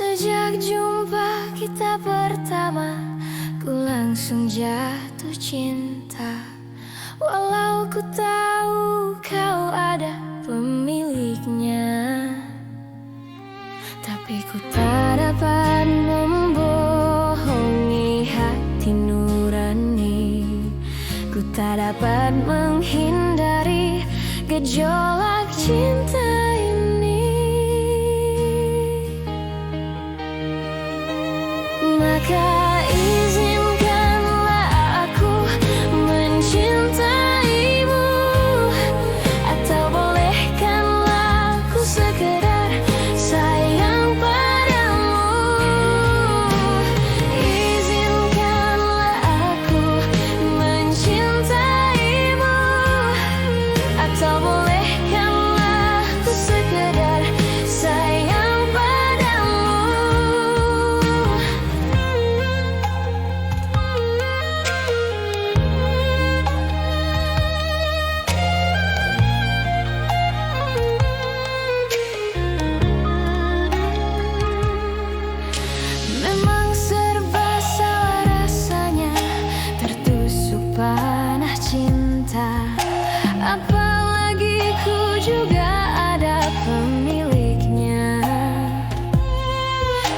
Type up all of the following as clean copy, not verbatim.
Sejak jumpa kita pertama, ku langsung jatuh cinta. Walau ku tahu kau ada pemiliknya, tapi ku tak dapat membohongi hati nurani. Ku tak dapat menghindari gejolak cinta ini. Maka izinkanlah aku mencintaimu, atau bolehkanlah aku sekedar sayang padamu. Izinkanlah aku mencintaimu, atau bolehkanlah aku sekedar sayang padamu. Memang serba salah rasanya, tertusuk panah cinta. Apalagi ku juga ada pemiliknya,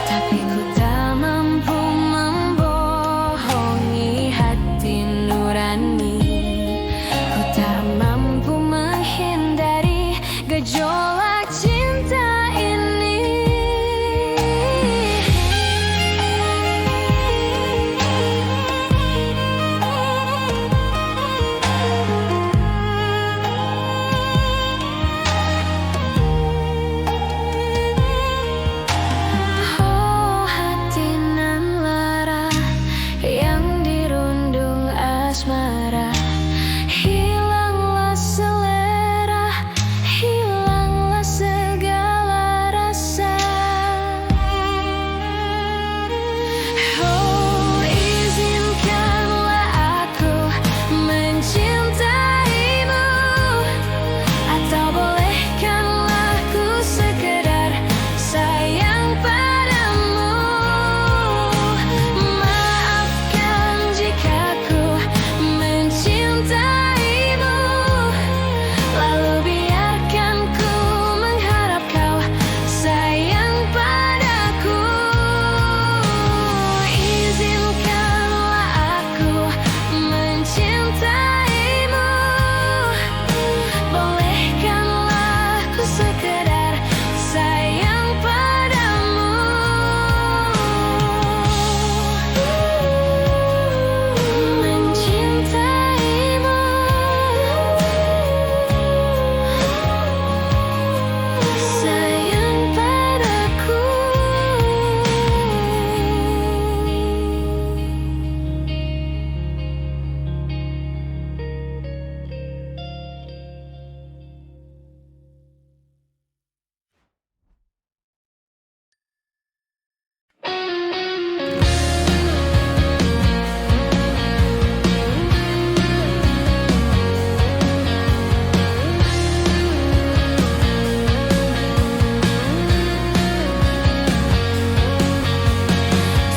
tapi ku tak mampu membohongi hati nurani. Ku tak mampu menghindari gejolak cinta ini. Oh hati nan lara yang dirundung asmara, hilanglah selera, hilanglah segala rasa. Oh izinkanlah aku mencintaimu, atau bolehkanlah ku sekedar sayang padamu. Maafkan jika ku mencintaimu, lalu biarkan ku mengharap kau sayang padaku. Izinkanlah aku mencintaimu, bolehkanlah ku sekedar sayang padamu. Mencintaimu, sayang padaku.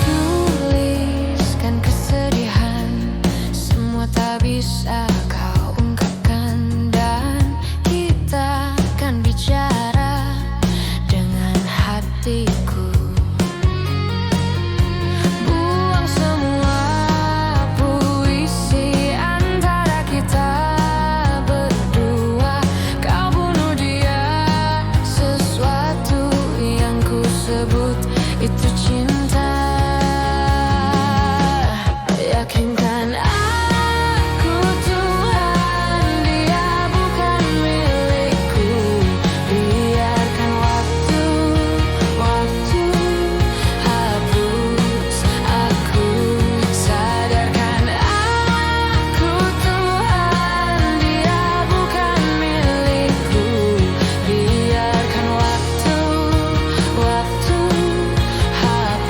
Tuliskan kesedihan, semua tak bisa kau ungkapkan, dan kita akan bicara dengan hatiku. Buang semua puisi antara kita berdua. Kau bunuh dia, sesuatu yang ku sebut itu cinta. Yakinkan aku Tuhan, dia bukan milikku. Biarkan waktu hapus aku. Sadarkan aku Tuhan, dia bukan milikku. Biarkan waktu hapus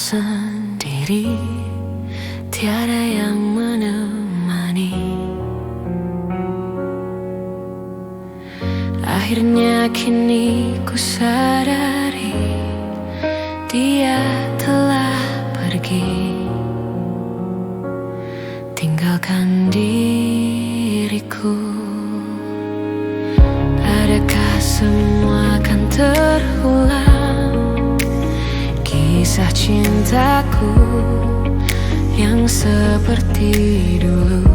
sendiri, tiada yang menemani. Akhirnya kini ku sadari dia telah pergi, tinggalkan diriku. Adakah semua akan terulang, kisah cintaku yang seperti dulu?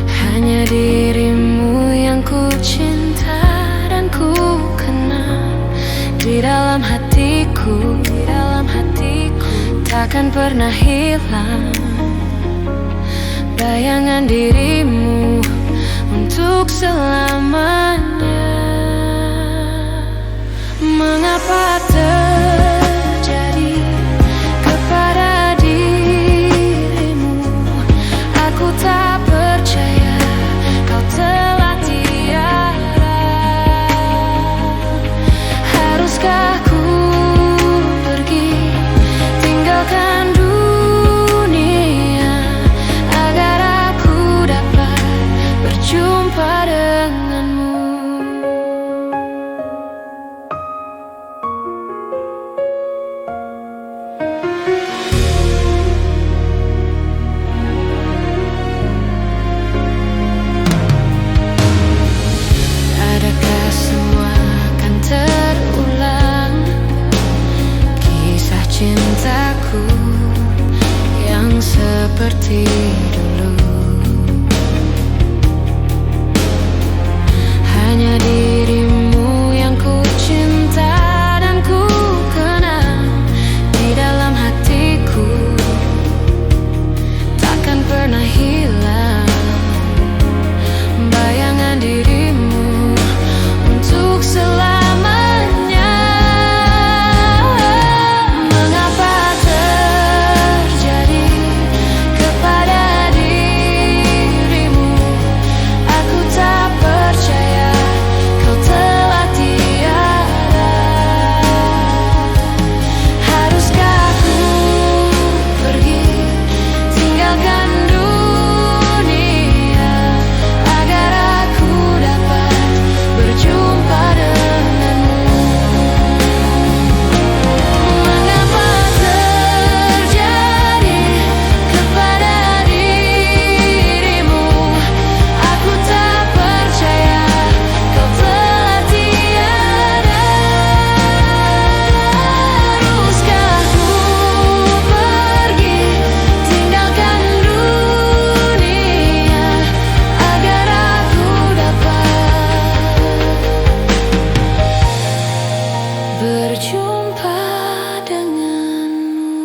Hanya dirimu yang ku cinta dan ku kenal di dalam hatiku, takkan pernah hilang bayangan dirimu untuk selamanya. Mengapa terjadi kepada dirimu? Aku tak percaya kau telah tiada. Haruskah ku pergi tinggalkan dunia agar aku dapat berjumpa denganmu? Adakah semua akan terulang, kisah cintaku yang seperti dulu? Hanya dirimu yang ku cinta dan ku kenal di dalam hatiku, takkan pernah hilang bayangan dirimu untuk selamanya. Mengapa terjadi kepada dirimu? Aku tak percaya kau telah tiada. Haruskah ku pergi tinggalkan dunia agar aku dapat berjumpa denganmu? Mengapa terjadi kepada dirimu? Aku tak percaya kau telah tiada. Haruskah ku pergi tinggalkan dunia agar aku dapat berjumpa denganmu?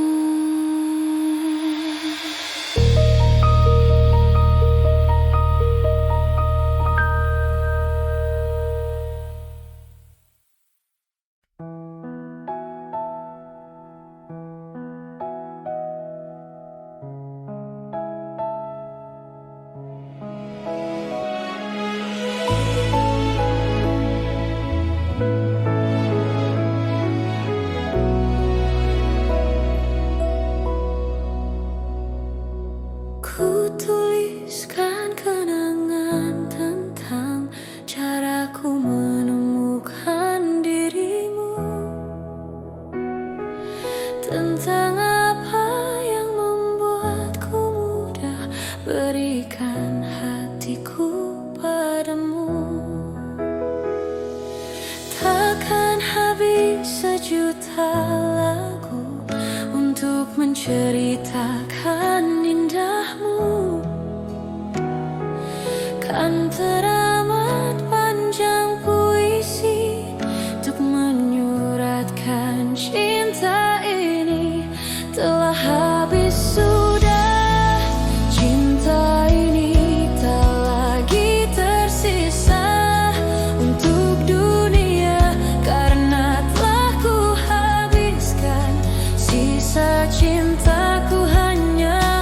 Ku tuliskan kenangan tentang caraku menemukan dirimu, tentang apa yang membuatku mudah berikan hatiku padamu. Takkan habis sejuta lagu untuk menceritakan indahmu. Kan teramat panjang puisi untuk menyuratkan cinta ini. Telah habis sudah cinta ini, tak lagi tersisa untuk dunia, karena telah ku habiskan sisa cintaku hanya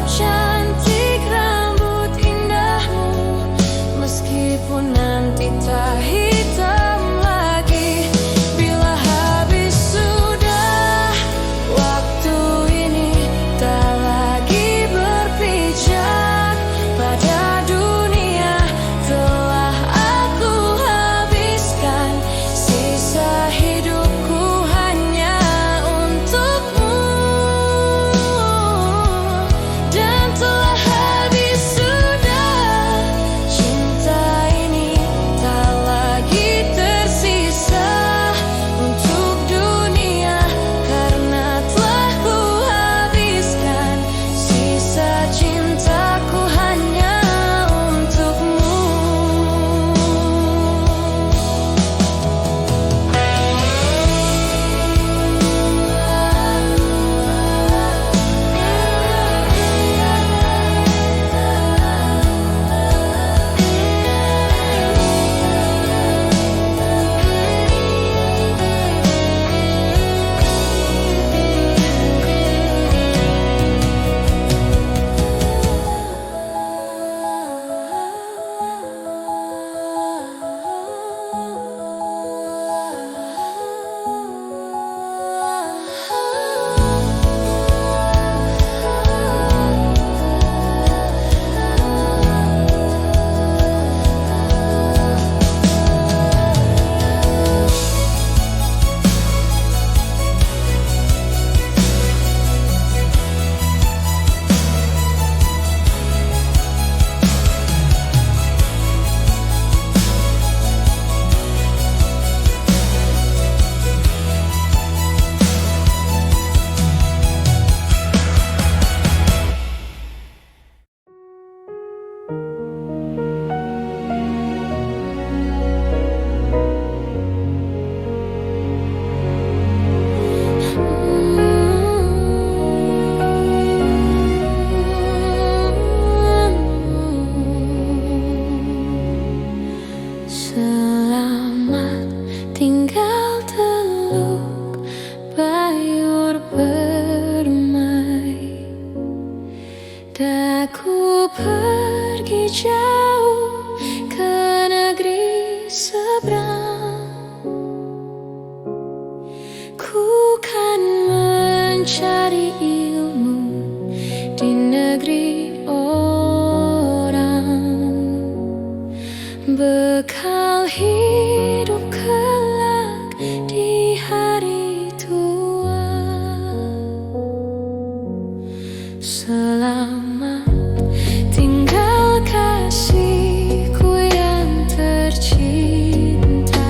cantik rambut indahmu, meskipun nanti tak hitam lagi. Bila habis sudah waktu ini, tak lagi berpijak pada dunia. Telah aku habiskan sisa hidupku hanya untukmu, dan telah habis sudah cinta ini, tak lagi tersisa untuk dunia, karena telah ku habiskan sisa cintaku hanya untukmu. Selamat tinggal Teluk Bayur permai. Dah ku pergi jauh ke negeri seberang, ku kan mencari ilmu di negeri orang, bekal hidup kelak di hari tua. Selamat tinggal kasihku yang tercinta,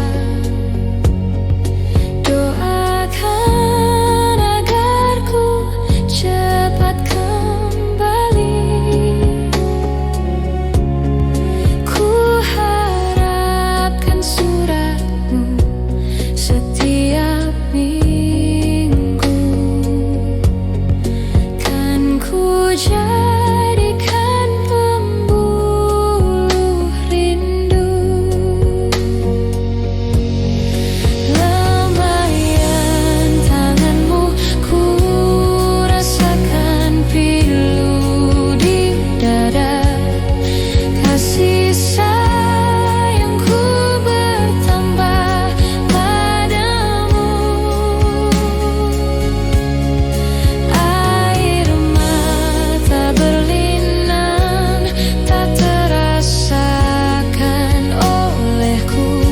doakan agar ku cepat kembali. Ku harapkan suratmu setiap minggu, kan ku jadikan pembuluh rindu. Lambaian tanganmu ku rasakan pilu di dada, kasih sayangku bertambah padamu. Air mata berlinang tak terasakan olehku.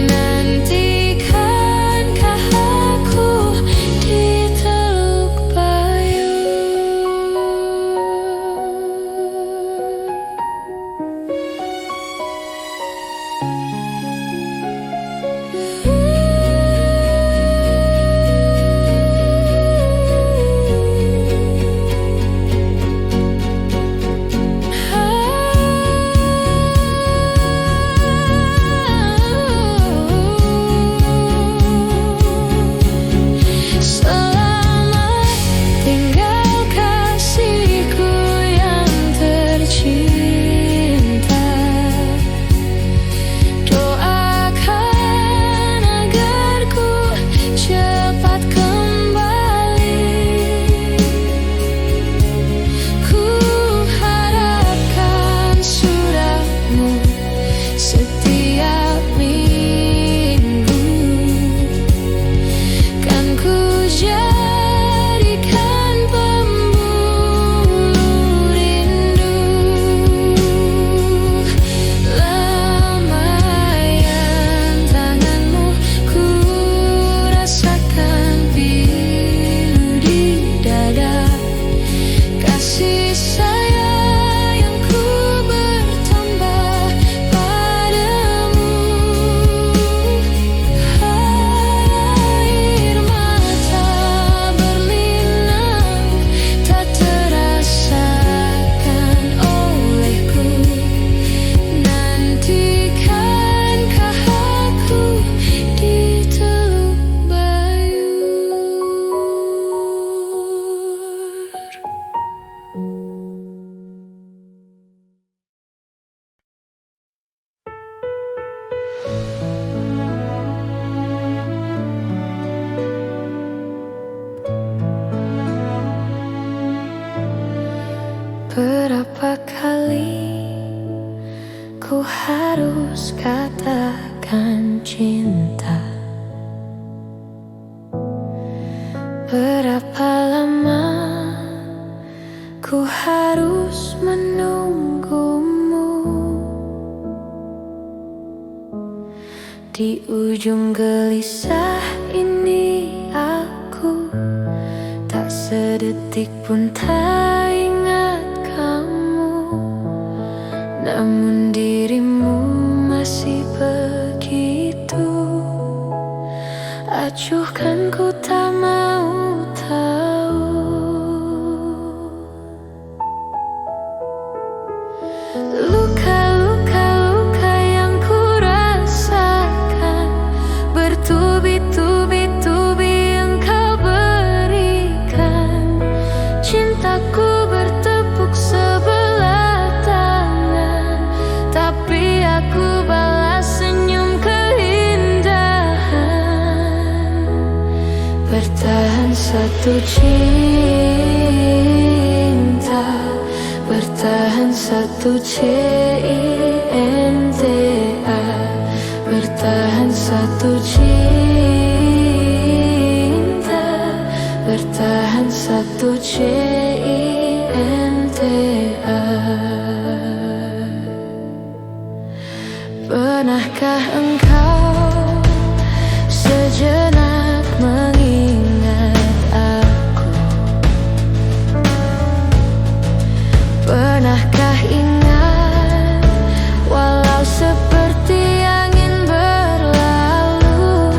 Nantikankah aku di Teluk Bayur? Selamat tinggal kasihku yang tercinta, doakan agar ku cepat kembali. Berapa kali ku harus katakan cinta? Berapa lama ku harus menunggumu? Di ujung gelisah ini aku tak sedetik pun tak ingat kamu. Namun dirimu masih begitu acuhkan, ku tak mau tahu. Luka-luka yang ku rasakan, bertubi-tubi engkau berikan. Cintaku bertepuk sebelah tangan, tapi aku balas senyum keindahan. Bertahan satu cinta, bertahan satu cinta, bertahan satu cinta, bertahan satu cinta. Pernahkah engkau sejenak mengingat aku? Pernahkah ingat walau seperti angin berlalu?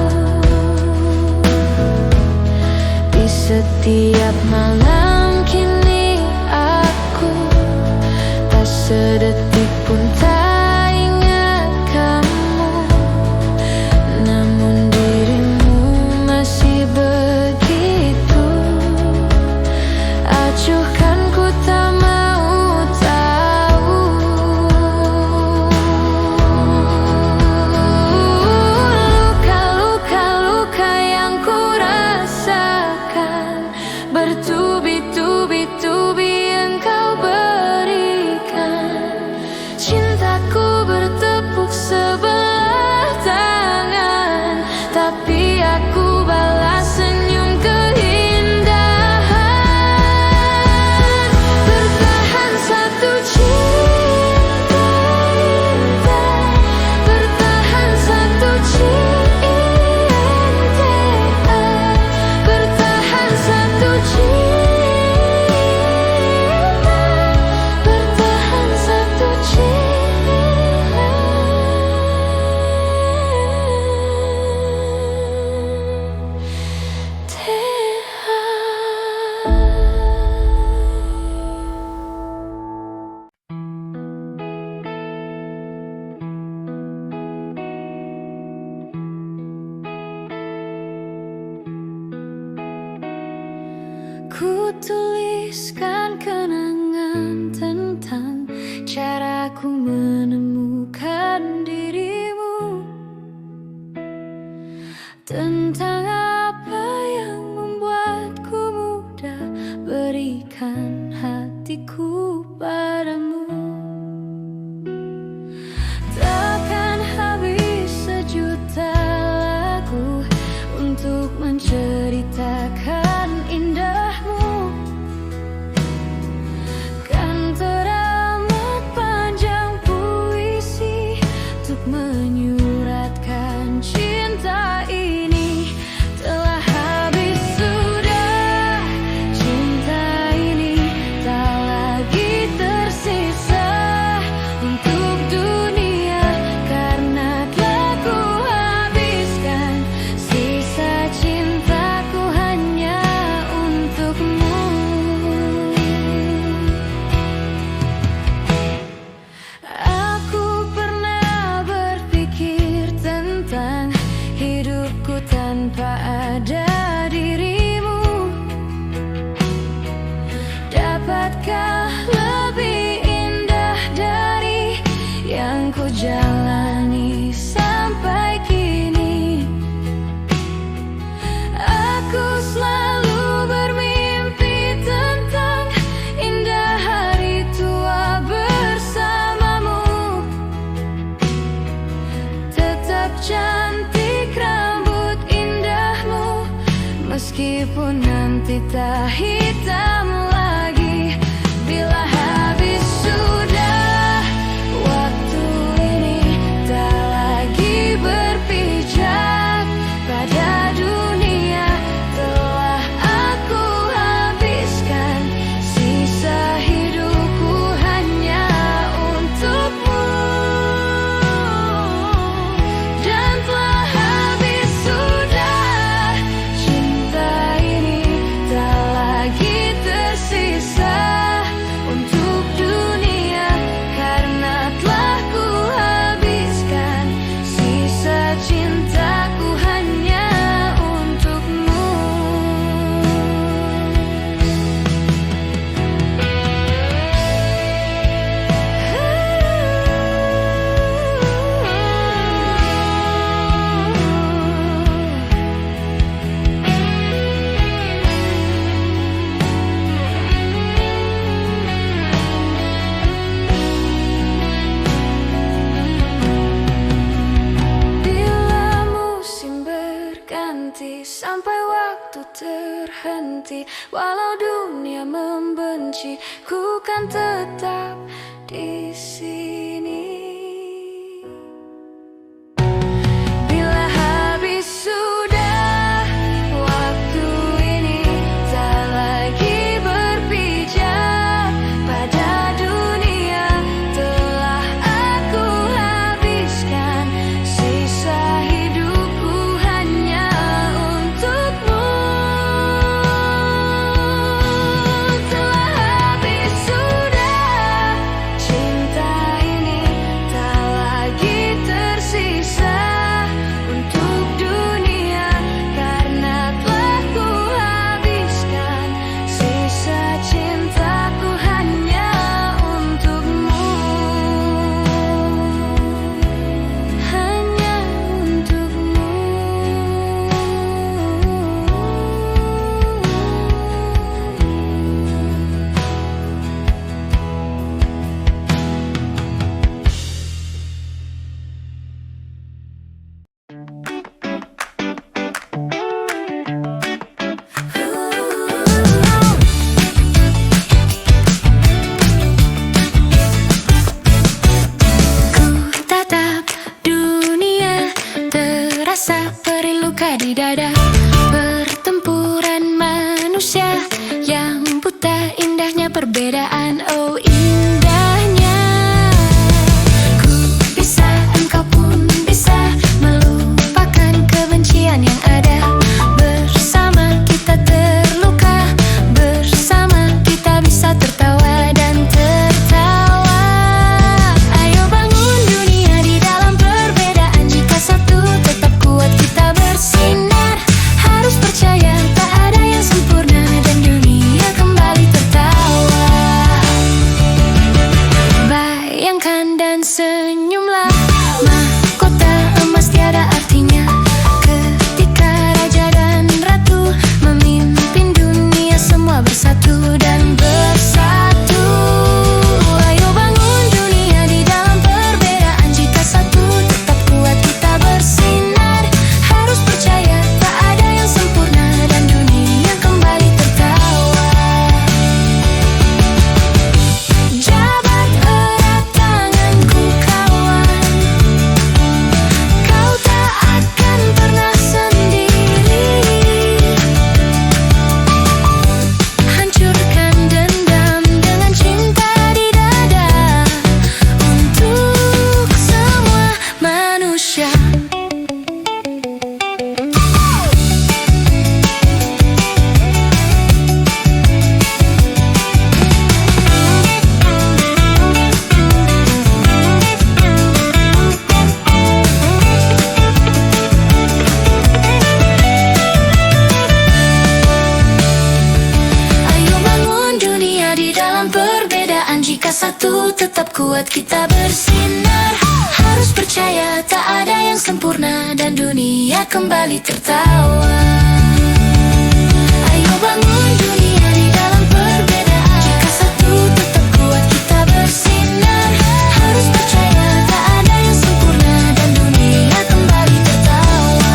Di setiap malam kini aku tak sedetik pun tak ingat kamu. Namun dirimu masih begitu acuhkan, ku tak mau tahu. Luka-luka yang ku rasakan, bertubi-tubi engkau berikan. Cintaku bertepuk sebelah tangan, tapi aku balas senyum keindahan. Bertahan satu cinta, bertahan satu cinta, bertahan satu cinta, bertahan satu cinta. Ku tuliskan kenangan tentang caraku menemukan dirimu, tentang apa yang membuatku mudah berikan hatiku padamu. Takkan habis sejuta lagu untuk menceritakan indahmu. Kan teramat panjang puisi untuk menyuratkan cinta ini. Telah habis sudah cinta ini, tak lagi tersisa untuk dunia, karena telah ku habiskan sisa cintaku hanya untukmu. Aku pernah berpikir tentang hidupku tanpa ada dirimu. Dapatkah lebih indah dari yang ku jalani sampai kini? Aku selalu bermimpi tentang indah hari tak hitam lagi. Bila habis sudah, waktu ini tak lagi berpijak pada dunia. Telah aku habiskan sisa hidupku hanya untukmu. Dan telah habis sudah, cinta ini tak lagi tersisa untuk dunia, karena telah ku habiskan sisa cintaku hanya untukmu. Bila musim berganti sampai waktu terhenti, walau dunia membenci, ku kan tetap di sini. Bila habis sudah, waktu ini tak lagi berpijak pada dunia. Telah aku habiskan sisa hidupku hanya untukmu. Telah habis sudah, cinta ini tak lagi tersisa untuk dunia, karena telah ku habiskan sisa cintaku hanya untukmu. Hanya untukmu. Ku tatap dunia, terasa perih luka di dada. Pertempuran manusia yang buta, indahnya perbedaan, oh indahnya. Ku bisa, engkau pun bisa melupakan kebencian yang ada. Bersama kita terluka, bersama kita bisa tertawa dan tertawa. Ayo bangun dunia di dalam perbedaan, jika satu tetap kuat kita bersinar. Harus percaya tak ada yang sempurna dan dunia kembali tertawa. Bayangkan dan senyumlah, mahkota emas tiada artinya ketika raja dan ratu memimpin dunia, semua bersatu dan bersatu. Ayo bangun dunia di dalam perbedaan, jika satu tetap kuat kita bersinar. Harus percaya tak ada yang sempurna dan dunia kembali tertawa. Jabat erat tanganku kawan, kau tak akan pernah sendiri. Hancurkan dendam dengan cinta di dada untuk semua manusia. Ayo bangun dunia di dalam perbedaan, jika satu tetap kuat kita bersinar. Harus percaya tak ada yang sempurna dan dunia kembali tertawa. Ayo bangun dunia di dalam perbedaan, jika satu tetap kuat kita bersinar. Harus percaya tak ada yang sempurna dan dunia kembali tertawa.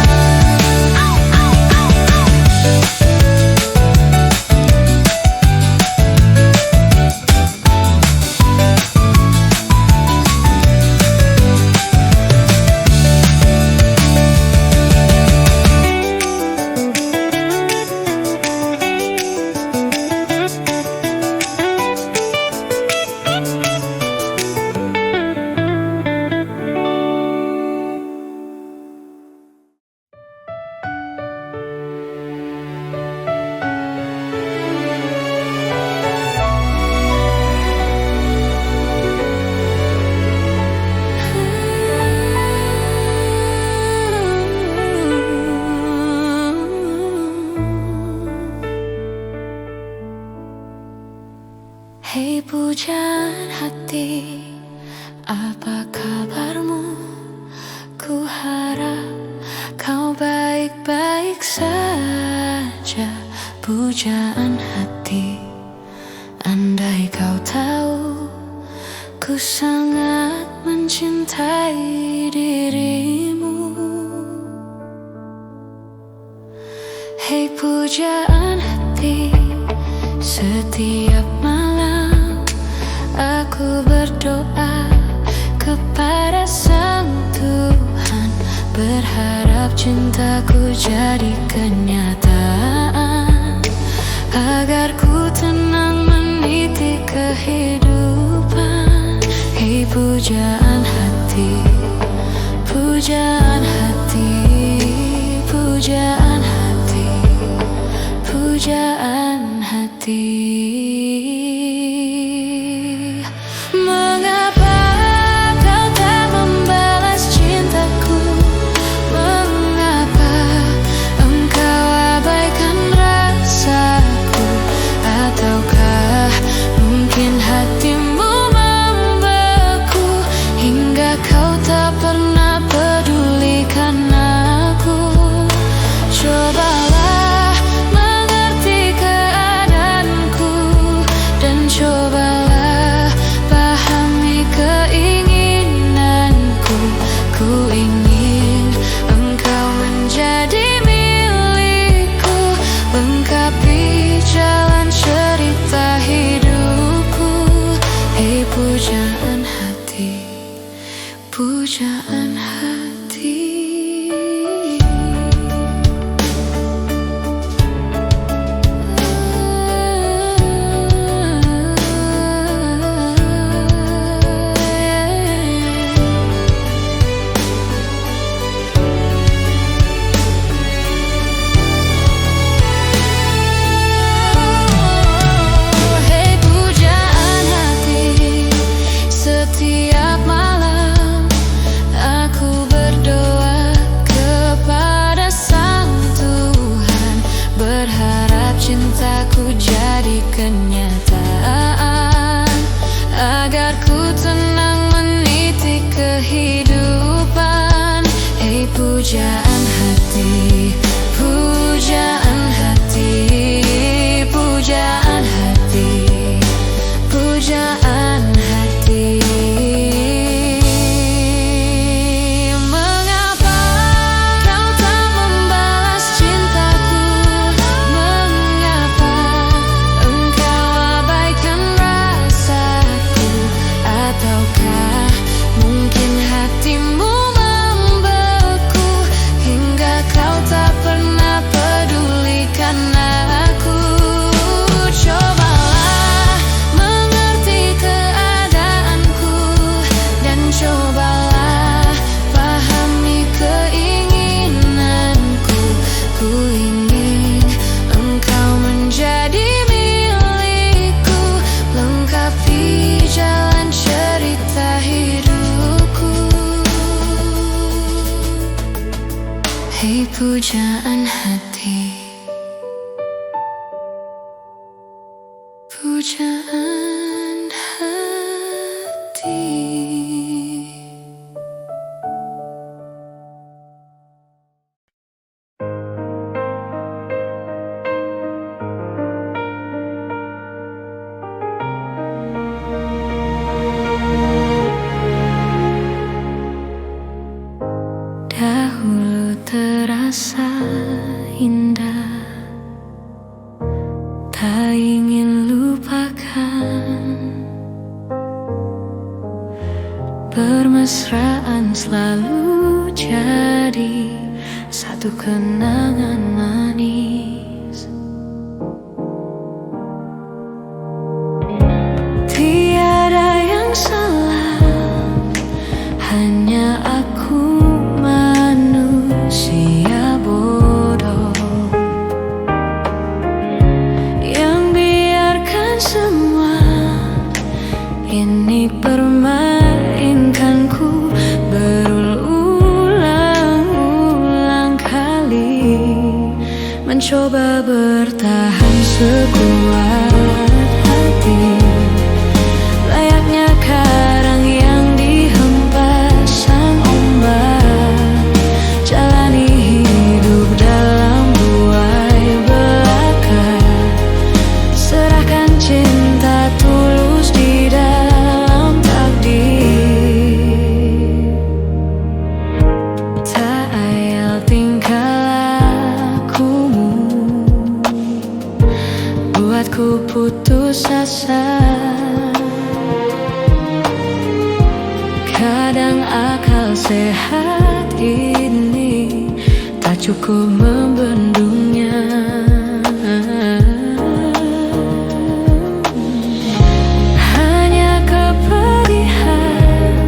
Hei pujaan hati, apa kabarmu? Ku harap kau baik-baik saja. Pujaan hati, andai kau tahu ku sangat mencintai dirimu. Hei pujaan hati, setiap malam aku berdoa kepada Sang Tuhan, berharap cintaku jadi kenyataan, agar ku tenang meniti kehidupan. Hei pujaan hati, pujaan hati, pujaan hati, pujaan hati. Mengapa kau tak membalas cintaku? Mengapa engkau abaikan rasaku? Ataukah mungkin hatimu membeku hingga kau tak pernah pedulikan aku? Cobalah mengerti keadaanku dan cobalah pahami keinginanku. Ku ingin engkau menjadi milikku, lengkapi jalan cerita hidupku. Hei pujaan hati, pujaan hati. Hei pujaan hati, setiap malam aku berdoa kepada Sang Tuhan, berharap cintaku jadi kenyataan, agar ku tenang meniti kehidupan. Hei pujaan hati, pujaan hati, pujaan hati, pujaan hati. Mengapa kau tak membalas cintaku? Mengapa engkau abaikan rasaku? Ataukah mungkin hatimu membeku hingga kau tak pernah pedulikan aku? Cobalah mengerti keadaanku dan cobalah pahami keinginanku. Ku ingin engkau menjadi milikku, lengkapi jalan cerita hidupku. Hei pujaan hati, pujaan hati. Dahulu terasa indah, tak ingin lupakan. Bermesraan selalu jadi satu kenangan manis. Tiada yang salah, hanya aku manusia bodoh yang biarkan semua ini permainkanku berulang-ulang kali, mencoba bertahan sekuat hati. putus asa. Kadang akal sehat ini tak cukup membendungnya. Hanya kepedihan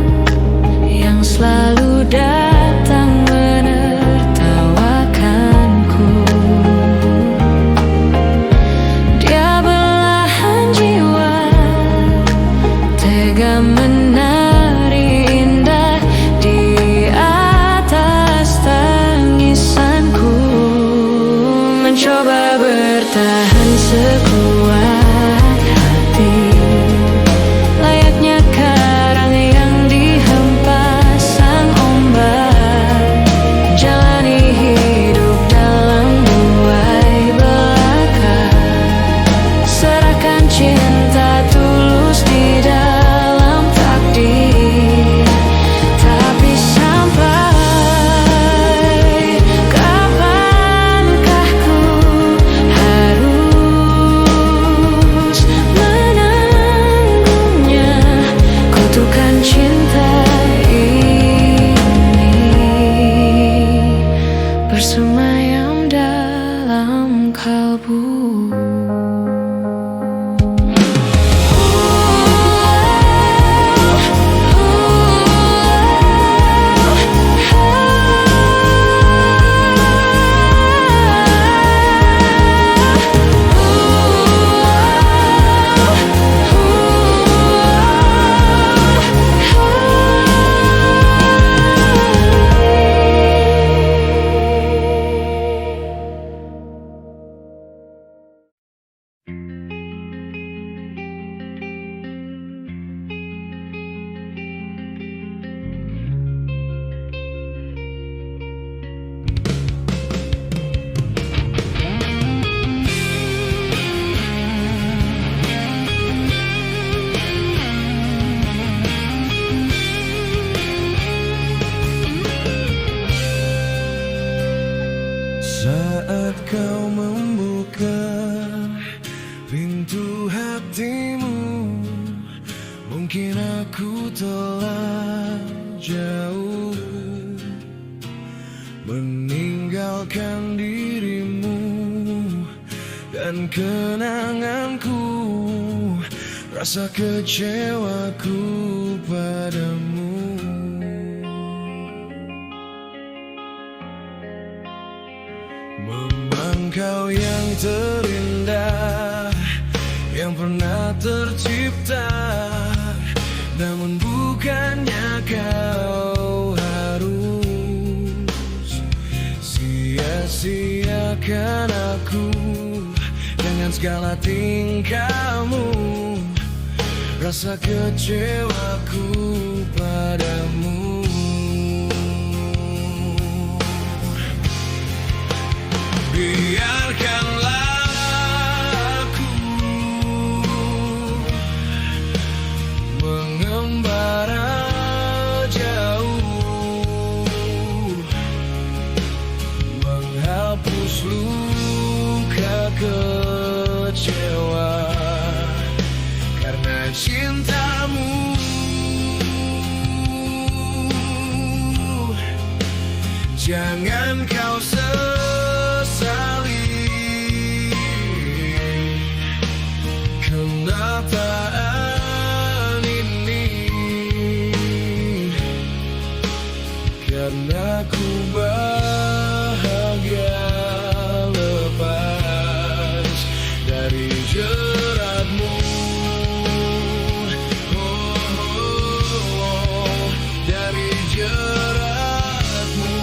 yang selalu datang menertawakanku. Dia belahan jiwa, tega menari indah di atas tangisanku. Mencoba bertahan sekuat hati, layaknya karang yang dihempas sang ombak. Jalani hidup dalam buai belaka, serahkan cinta tulus di dalam takdir. Tapi sampai kapankah ku harus menanggungnya, kutukan cinta ini bersemayam dalam kalbu. Saat kau membuka pintu hatimu, mungkin aku telah jauh meninggalkan dirimu dan kenanganku, rasa kecewaku padamu. Memang kau yang terindah yang pernah tercipta, namun bukannya kau harus sia-siakan aku dengan segala tingkahmu, rasa kecewaku padamu. Biarkanlah aku mengembara jauh, menghapus luka kecewa karena cintamu. Jangan kau sesali kenyataan ini, karena ku bahagia lepas dari jeratmu. Dari jeratmu.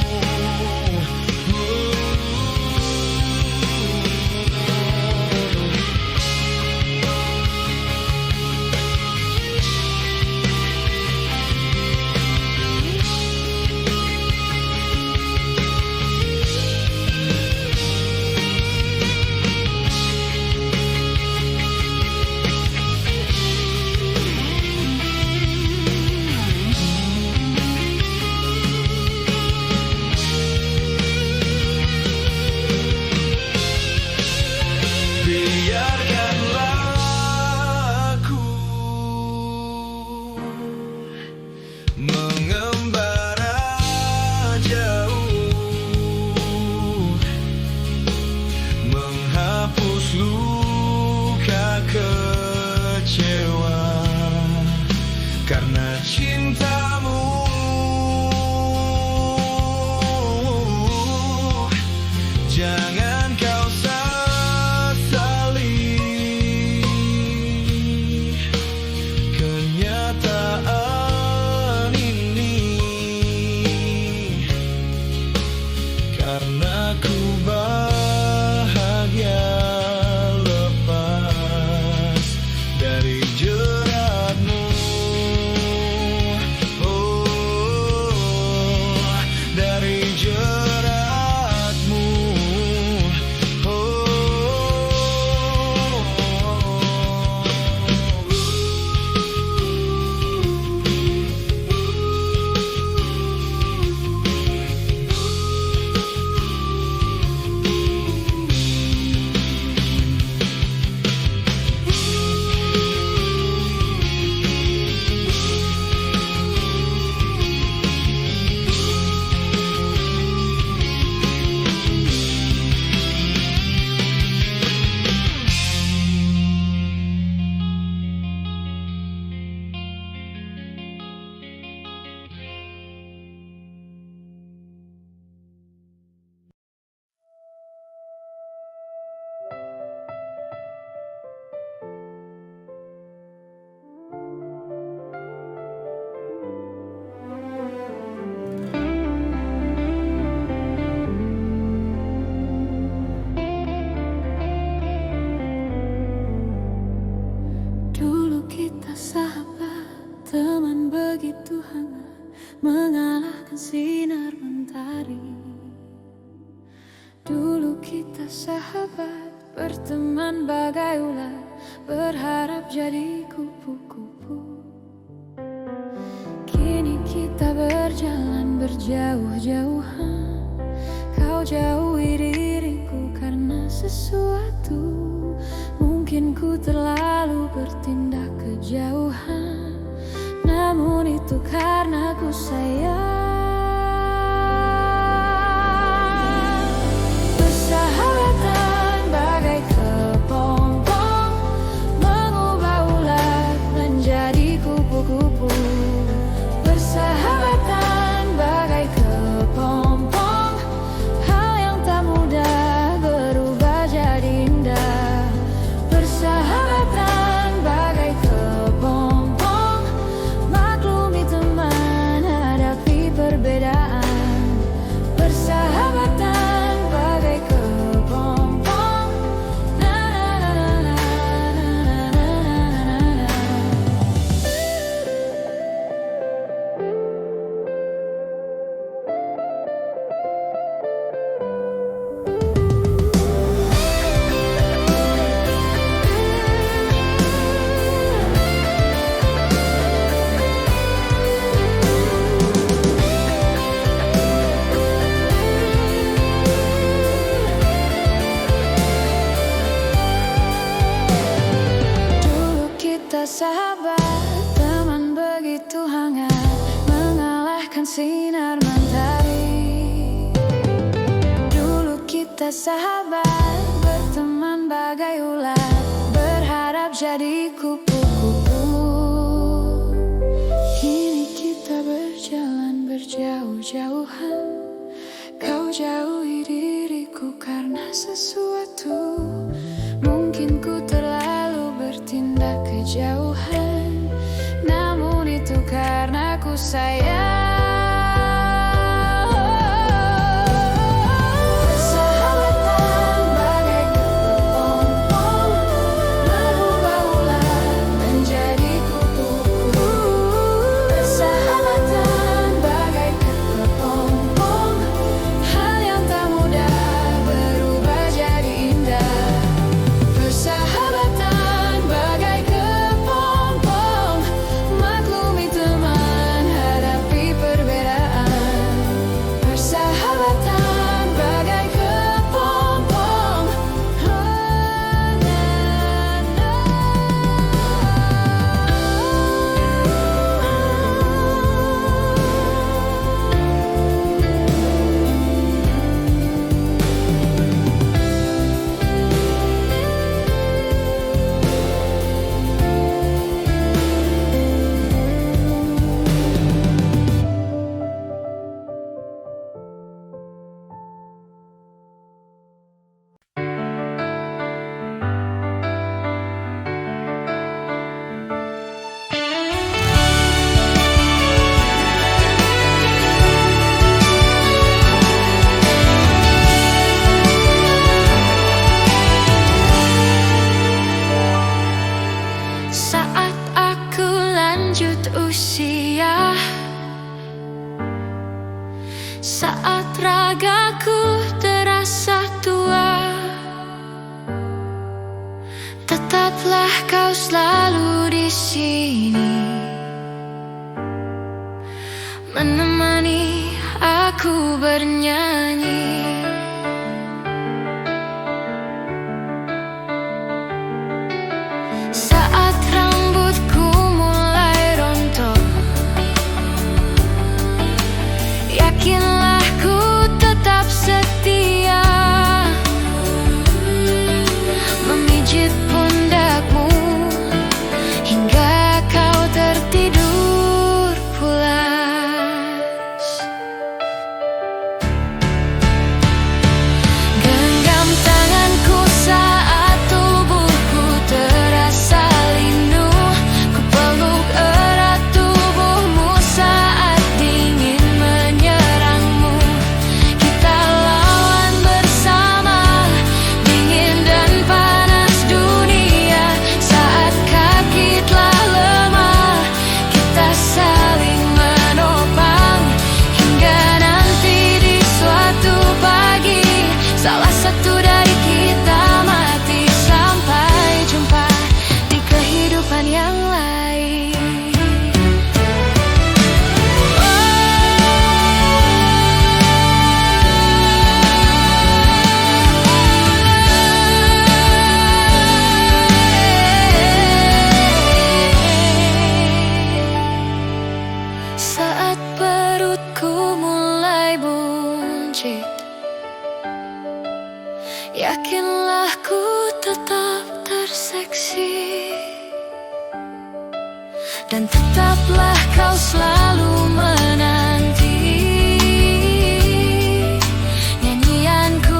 begitu hangat, mengalahkan sinar mentari. Dulu kita sahabat, berteman bagai ular, berharap jadi kupu-kupu. Kini kita berjalan berjauh-jauhan, kau jauhi diriku karena sesuatu. Mungkin ku terlalu bertindak kejauhan, namun itu karena ku sayang. Persahabatan bagai kepompong, mengubah ular menjadi kupu-kupu. Persahabatan bagai kepompong, hal yang tak mudah berubah jadi indah. Persahabatan bagai kepompong, maklumi teman, hadapi perbedaan. Persahabatan bagai kepompong, na na na na na na na na. Dulu kita sahabat, teman begitu hangat, mengalahkan sinar mentari. Dulu kita sahabat, berteman bagai ular, berharap jadi kupu-kupu. Kini kita berjalan berjauh-jauhan, kau jauhi diriku karena sesuatu. Mungkin ku terlalu bertindak kejauhan, namun itu karena ku sayang. Persahabatan bagai kepompong, mengubah ular menjadi kupu-kupu. Persahabatan bagai kepompong, hal yang tak mudah berubah jadi indah. Persahabatan bagai kepompong, maklumi teman, hadapi perbedaan. Persahabatan bagai kepompong, na na na. Saat aku lanjut usia, saat ragaku terasa tua, tetaplah kau selalu di sini, menemani aku bernyanyi. Saat rambutku mulai rontok, yakinlah ku tetap setia, memijit pundakmu hingga kau tertidur. dan tetaplah kau selalu menanti nyanyianku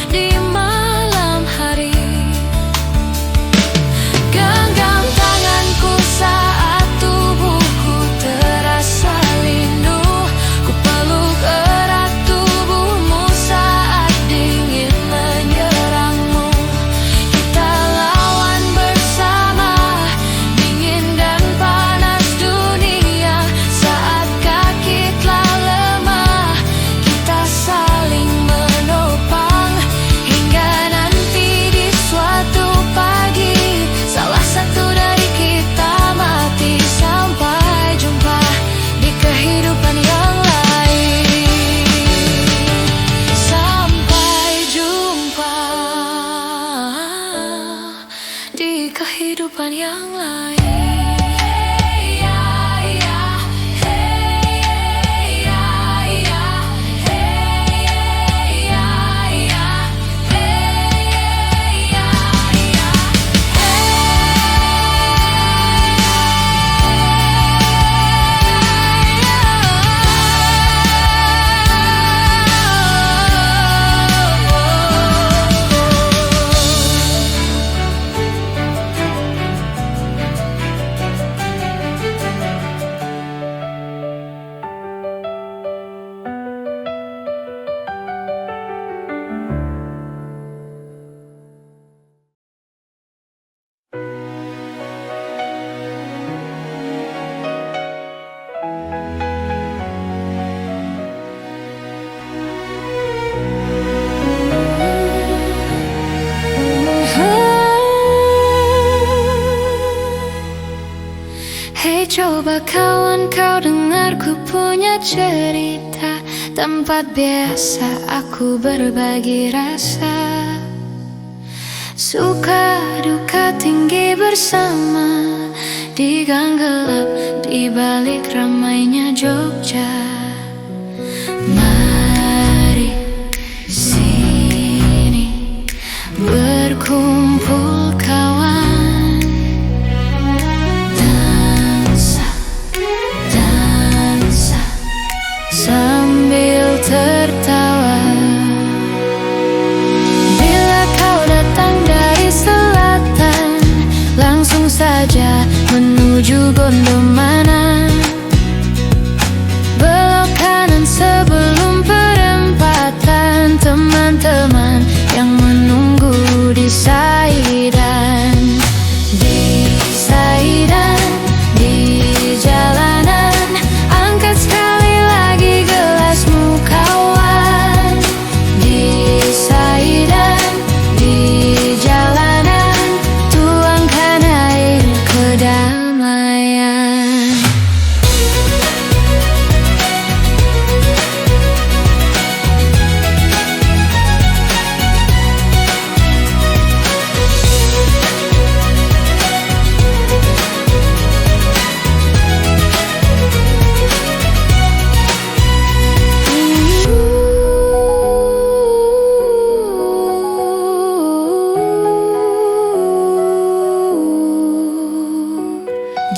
di malam hari. Genggam tanganku saat tubuhku terasa linduh, ku peluk erat tubuhmu saat dingin menyerangmu. Kita lawan bersama dingin dan panas dunia. Saat kaki telah lemah, kita saling menopang hingga nanti di suatu pagi salah satu dari kita mati. Sampai jumpa di kehidupan yang lain. Sampai jumpa di kehidupan yang lain. Hei coba kawan, kau dengar ku punya cerita. Tempat biasa aku berbagi rasa, suka duka tinggi bersama di gang gelap di balik ramainya Jogja. Mari sini berkumpul kawan, sambil tertawa. Bila kau datang dari selatan, langsung saja menuju Gondomana. Belok kanan sebelum perempatan, teman-teman yang menunggu di Saidan. Di Saidan, di jalanan, angkat sekali lagi gelasmu kawan. Di Saidan, di jalanan, tuangkan air kedamaian.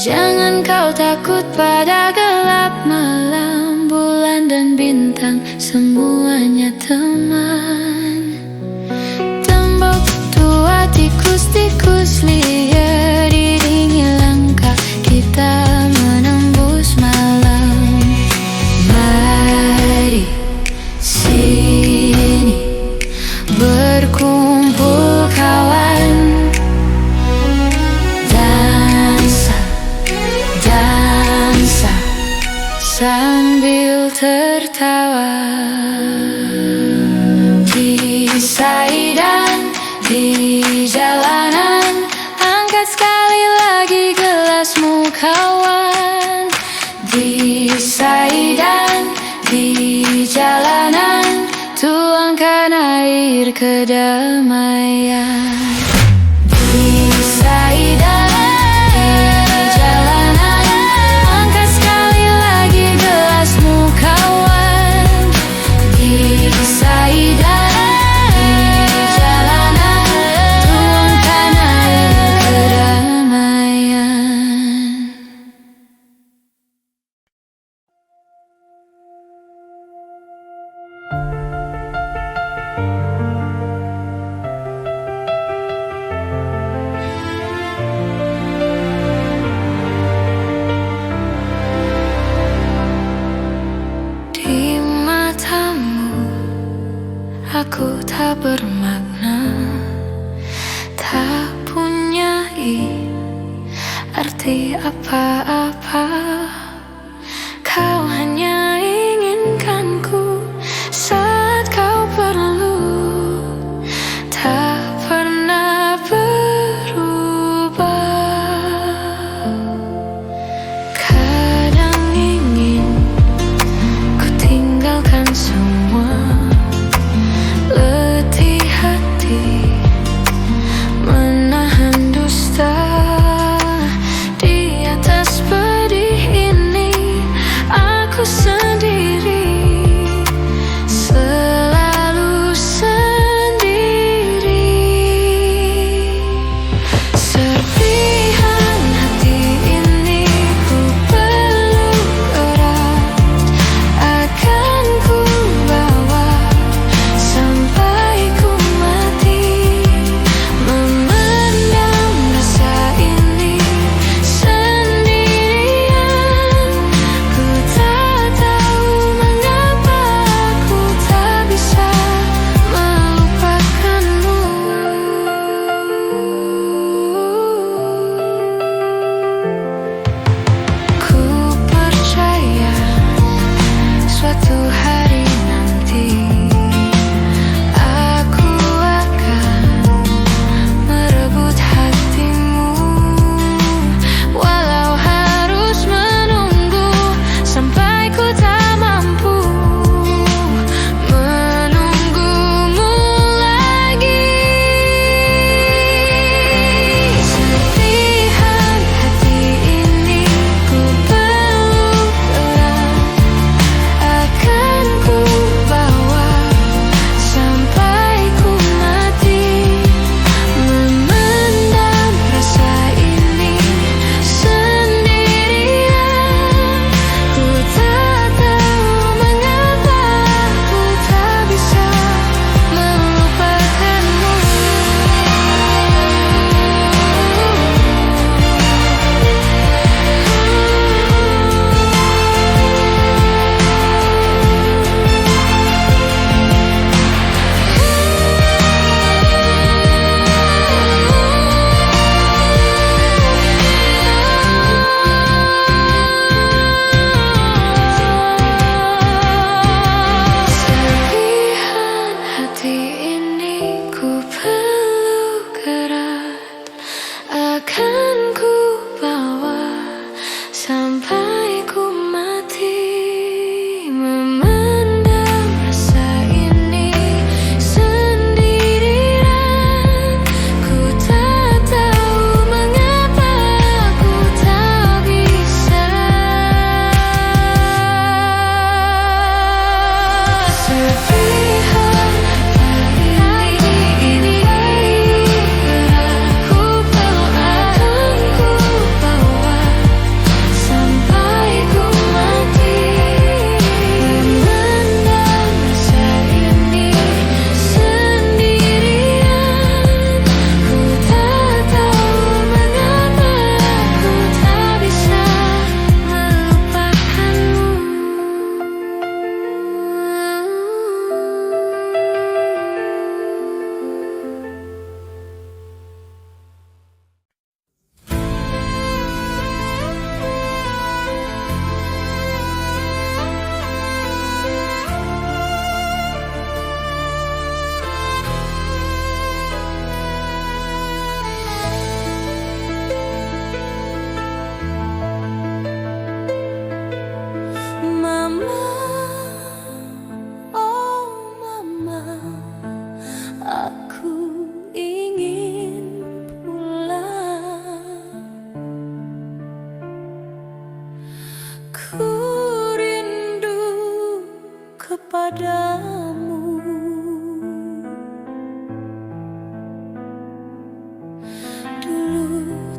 Jangan kau takut pada gelap malam, bulan dan bintang semuanya teman. Tembok tua, tikus-tikus liar, diiringi langkah kita menembus malam. Mari sini berkumpul kawan, sambil tertawa. Di Saidan, di jalanan, angkat sekali lagi gelasmu kawan. Di Saidan, di jalanan, tuangkan air kedamaian. Di Saidan, arti apa-apa. Kau hanya inginkanku saat kau perlu, tak pernah berubah. Kadang ingin ku tinggalkan semua, letih hati menahan dusta. Di atas pedih ini aku sendiri, selalu sendiri. Serpihan hati ini ku peluk erat, akan ku bawa sampai ku mati. Memendam rasa ini sendirian, ku tak tahu mengapa ku tak bisa melupakanmu. Ku percaya suatu hari nanti aku akan merebut hatimu, walau harus menunggu sampai ku tak mampu menunggumu lagi. Serpihan hati ini ku peluk erat, akan ku bawa sampai ku mati. Memendam rasa ini sendirian, ku tak tahu mengapa ku tak bisa melupakanmu. Serpihan hati ini ku peluk erat, akan ku bawa sampai ku mati. Memendam rasa ini sendirian, ku tak tahu mengapa ku tak bisa. Serpihan hati ini ku peluk, akan ku bawa sampai ku mati. Memendam rasa ini sendirian, ku tak tahu mengapa ku tak bisa melupakanmu. Mama, oh mama, aku ingin pulang. Ku rindu kepadamu. Dulu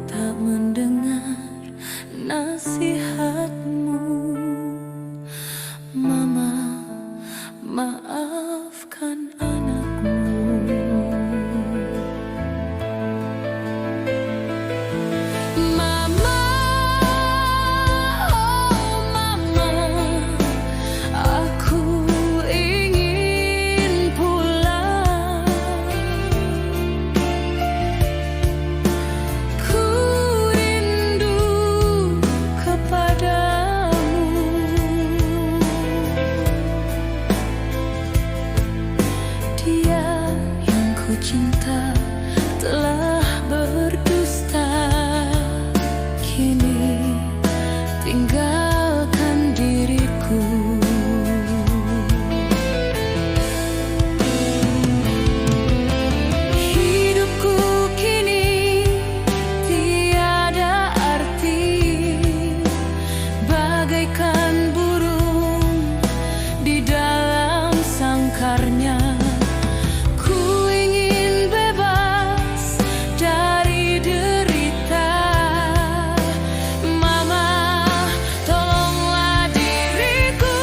tak mendengar nasihatmu, Mama, maafkan anakmu. Mama, oh mama, aku ingin pulang. Ku rindu kini tinggalkan diriku. Hidupku kini tiada arti, bagaikan burung di dalam sangkarnya. Ku ingin bebas dari derita. Mama, tolonglah diriku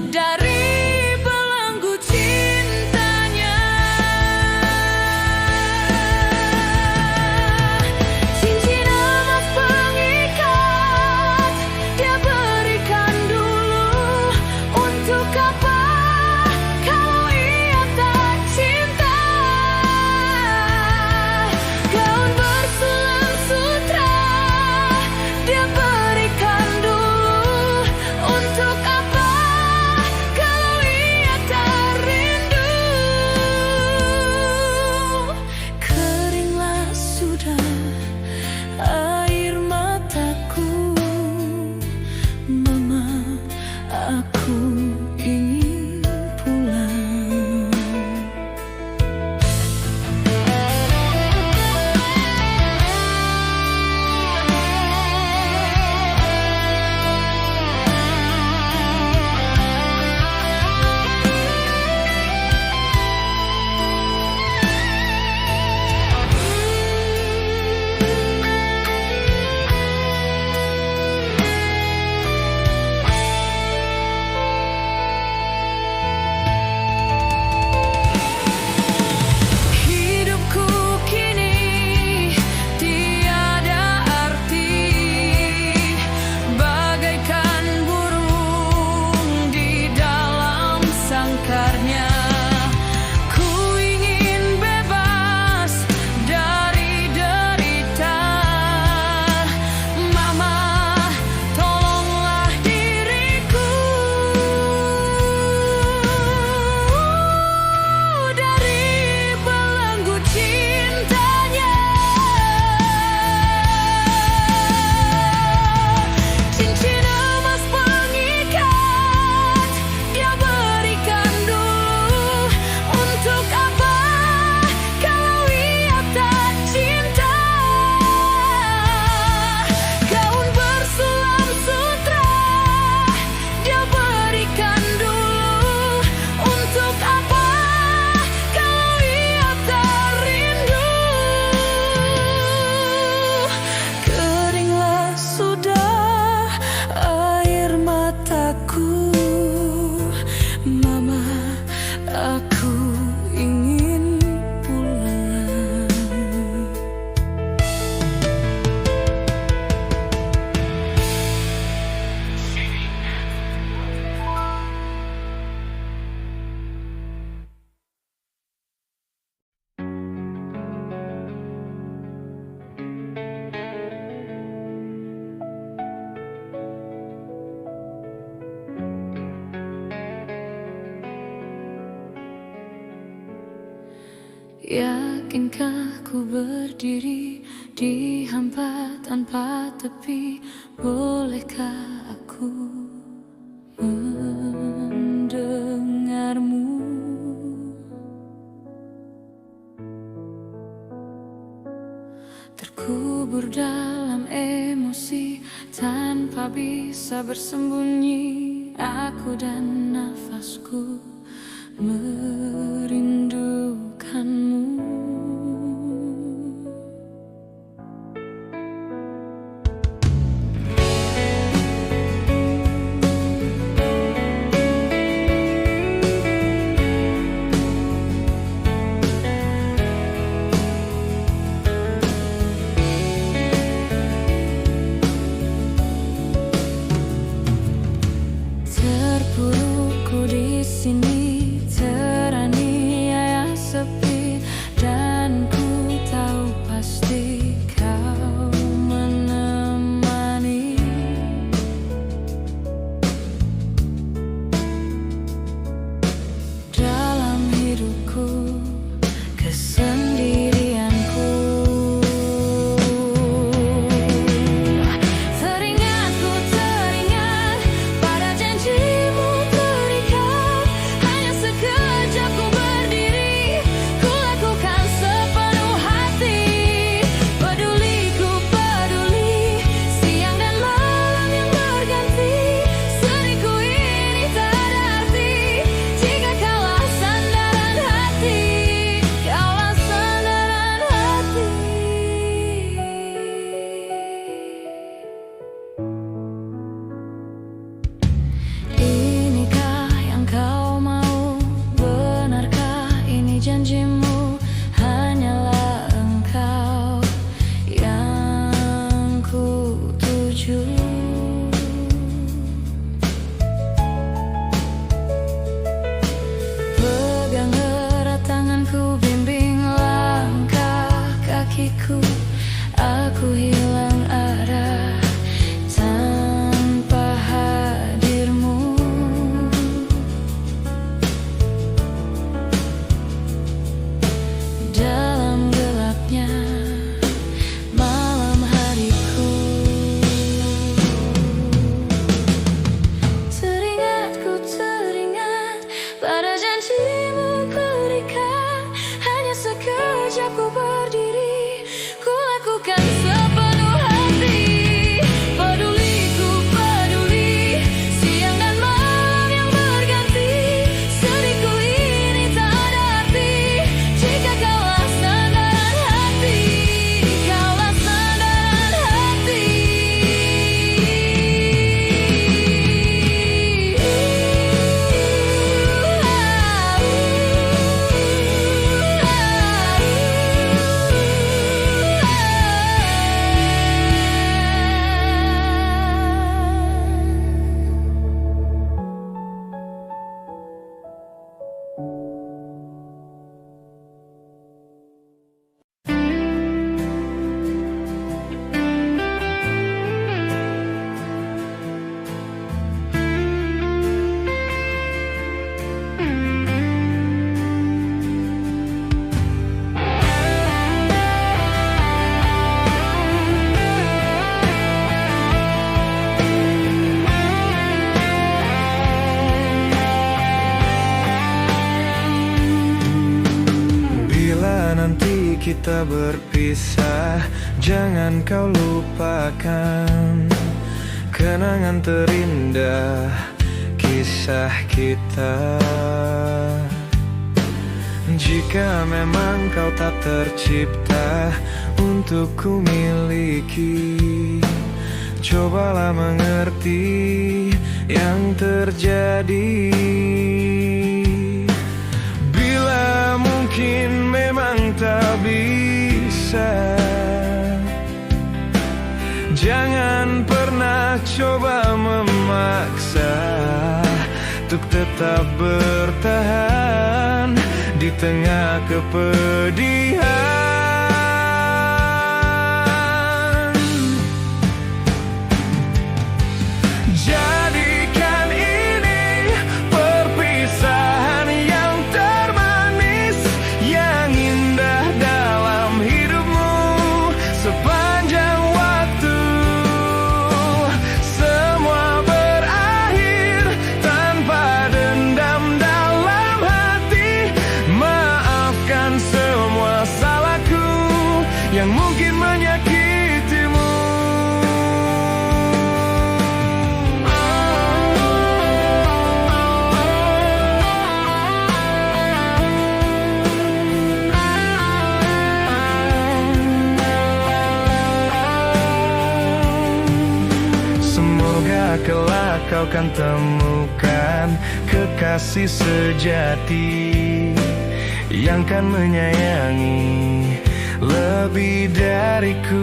dari belenggu cintanya. Cincin emas pengikat dia berikan dulu. Untuk apa kalau ia tak cinta? Gaun bersulam sutra dia berikan dulu. Untuk apa kalau ia tak rindu? Keringlah sudah air mataku. Mama, aku ingin pulang. Hidupku kini tiada arti, bagaikan burung di dalam sangkarnya. Ku ingin bebas dari derita. Mama, tolonglah diriku dari belenggu cintanya. Cincin emas pengikat dia berikan dulu. Untuk apa kalau ia tak cinta? Gaun bersulam sutra dia berikan dulu. Untuk apa kalau ia tak rindu? Keringlah sudah air mataku. Mama, aku ingin pulang. Yakinkah ku berdiri di hampa tanpa tepi? Bolehkah aku mendengarmu? Terkubur dalam emosi tanpa bisa bersembunyi. Aku dan nafasku merindukanmu. Terpurukku di sini, teraniaya kakiku. Aku hilang arah tanpa hadirmu. Dalam gelapnya malam hariku, teringat pada janjimu berikan. Hanya sekejap ku berdiri, ku lakukan sepenuh hati. Peduliku peduli, siang dan malam yang berganti. Sedihku ini tak ada arti jika kaulah sandaran hati. Kaulah sandaran hati. Nanti kita berpisah, jangan kau lupakan kenangan terindah kisah kita. Jika memang kau tak tercipta untuk ku miliki, cobalah mengerti yang terjadi. Bila mungkin memang tak bisa, jangan pernah coba memaksa untuk tetap bertahan di tengah kepedihan. Jadikan ini perpisahan yang termanis, yang indah dalam hidupmu sepanjang waktu. Semua berakhir tanpa dendam dalam hati. Maafkan semua salahku yang mungkin menyakitimu. Semoga kelak kau kan temukan kekasih sejati yang kan menyayangi lebih dariku.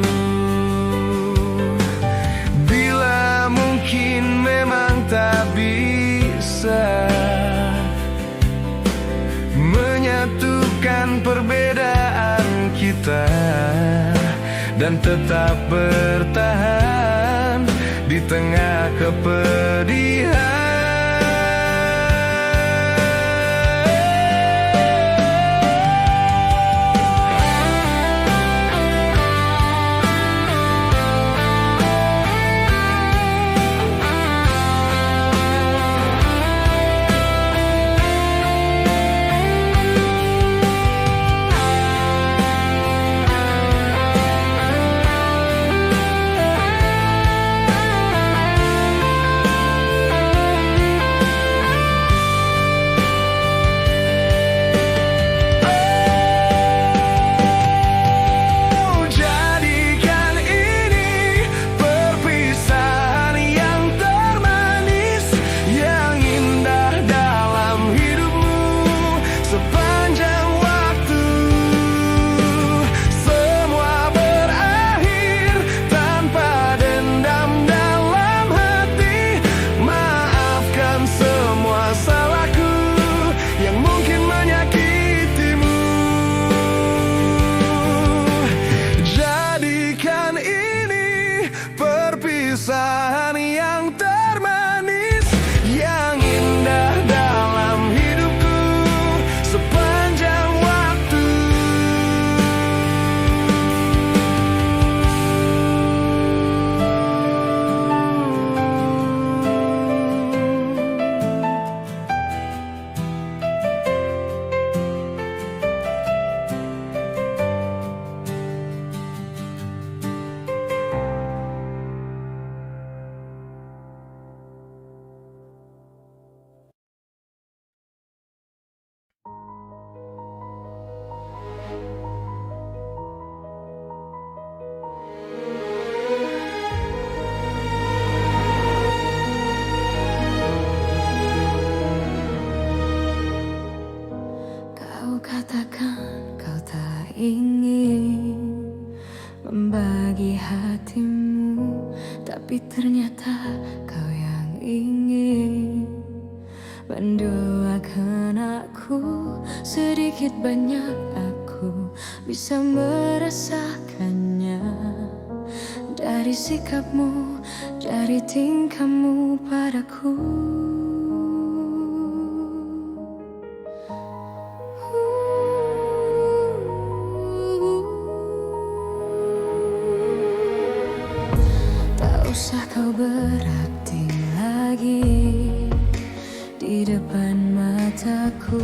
Bila mungkin memang tak bisa menyatukan perbedaan kita dan tetap bertahan di tengah kepedihan. membagi hatimu, tapi ternyata kau yang ingin mendoakan aku. Sedikit banyak aku bisa merasakannya dari sikapmu, dari tingkahmu padaku. Tak usah kau berakting lagi di depan mataku,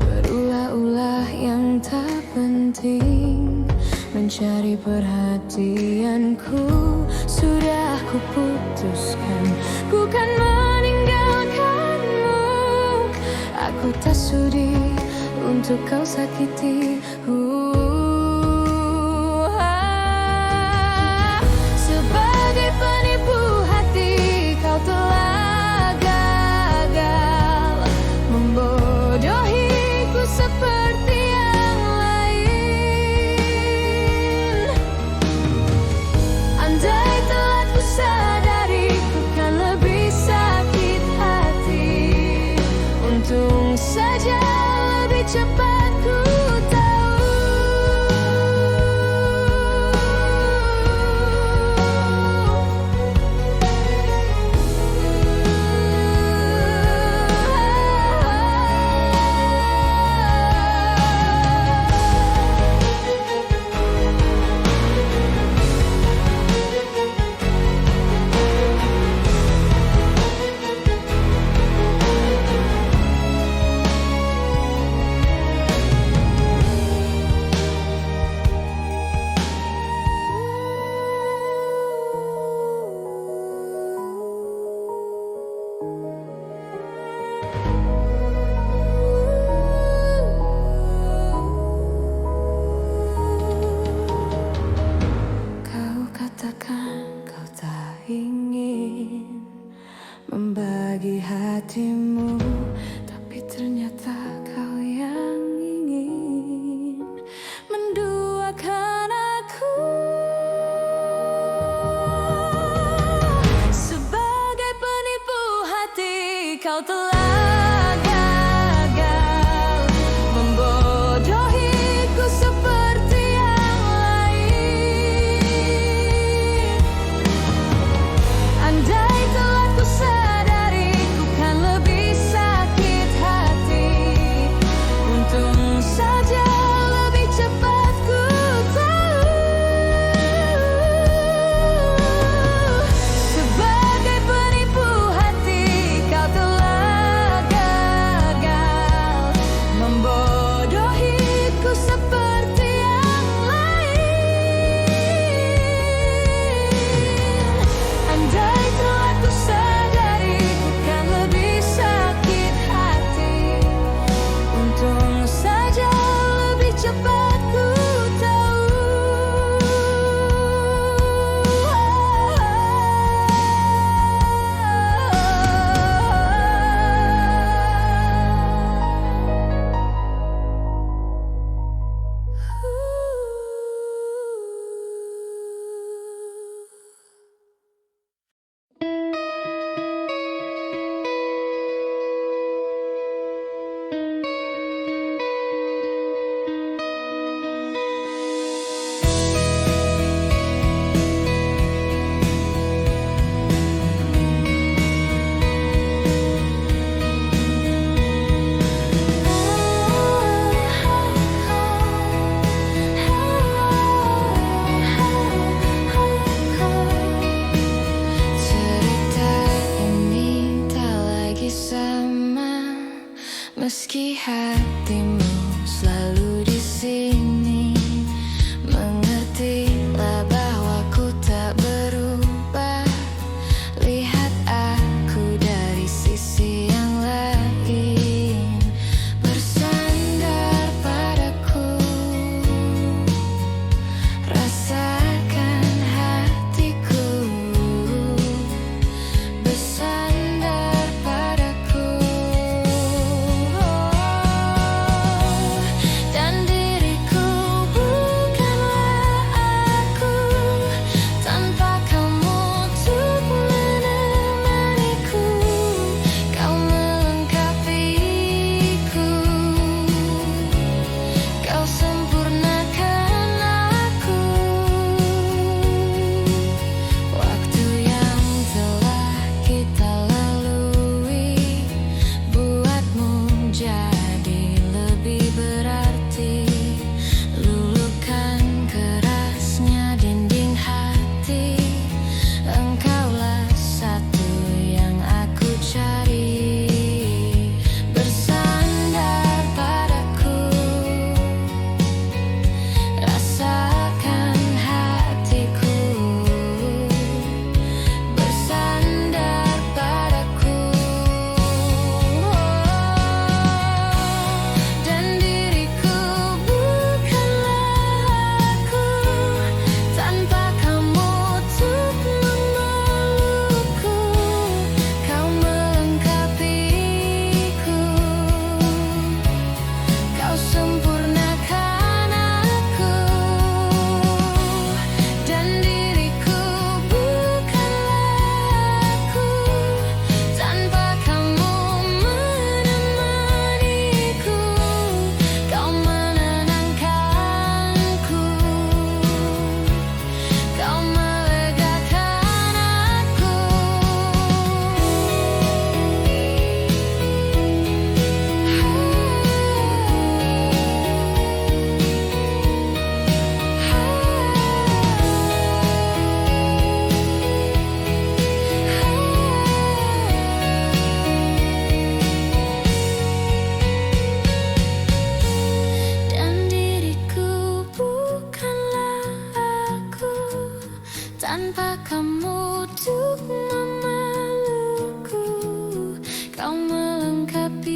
berulah-ulah yang tak penting, mencari perhatianku. Sudah kuputuskan, ku kan meninggalkanmu. Aku tak sudi untuk kau sakiti. Sebagai penipu hati, kau telah gagal membodohiku seperti yang lain. Andai telah ku sadari, ku kan lebih sakit hati. Untung saja lebih cepat ku tahu. Tanpa kamu untuk memelukku, kau melengkapi